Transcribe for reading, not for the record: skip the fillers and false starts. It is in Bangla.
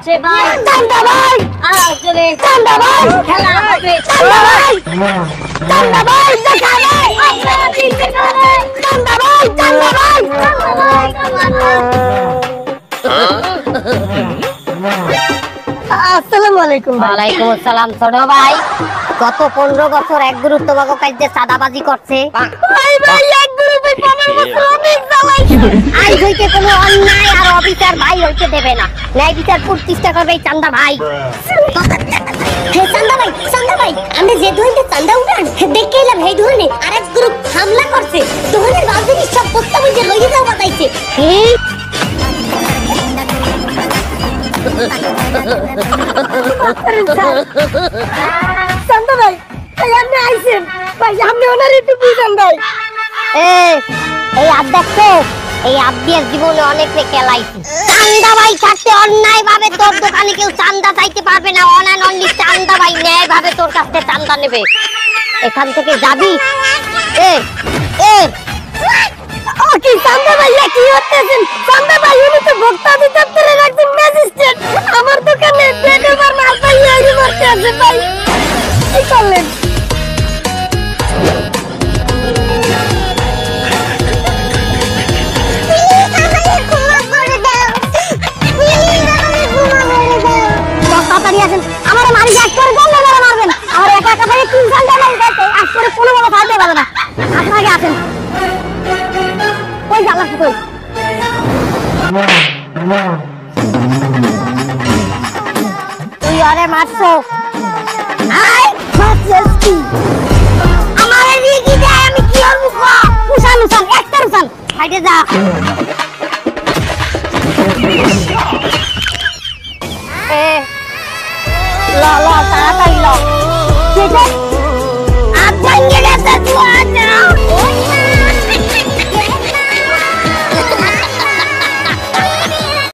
চলছে ভাই চান্দা ভাই আসলে চান্দা ভাই খেলা হবে চান্দা ভাই দেখা ভাই আপনারা চিনতে পারে চান্দা ভাই আসসালামু আলাইকুম। ওয়ালাইকুম আসসালাম। ছোট ভাই গত 15 বছর এক গ্রুপ তোমাকে কাজে সাদাবাজি করছে। ভাই ভাই এক গ্রুপে 15 বছর অনেক জ্বালাইছে। আই হইতে কোনো অন্যায় আর অবিচার ভাই হইতে দেবে না। ন্যায় বিচার প্রতিষ্ঠা করবে চান্দা ভাই। হে চান্দা ভাই আমি যে ধরনের চান্দা উঠান দেখে এলাম এই ধরনের আরেক গ্রুপ হামলা করছে। ধরনের রাজনীতি সব বস্তা বুঝে লইয়ে যাও বাতাইছে। চান্দা ভাই আপনি আইছেন ভাই আপনি ওনার একটু বুঝান ভাই। এই আপ দেখছো এই আব্বিয়ার জীবনে অনেক কেলাইছি। চান্দা ভাই থাকতে অন্যায় ভাবে তোর দোকানে কেউ চান্দা চাইতে পারবে না। অনলি চান্দা ভাই ন্যায় ভাবে তোর কাছ থেকে চান্দা নেবে। এখান থেকে যাবি। ওকে চান্দা ভাই কি হচ্ছেন? চান্দা ভাই উনি তো ভোক্তা দপ্তরের একজন ম্যাজিস্ট্রেট। আমার দোকানে বেডবার মাল পাই আইরি করতে আছে ভাই। কি করলেন? আমার মারি এক করে দেন না মারবেন। আমার একা একা ভাই 3 সাল দেন আজ করে কোনো ভাবে থাকতে পারবে না। আপনাকে আসেন কই জ্বালা কই তুই আরে মারছো। আই মারছিস কি? আমার এদিকে কি যায় আমি কি করব? উসান একটা উসান হাইটে যা। ল তাড়াতাড়ি ল। ঠিক আছে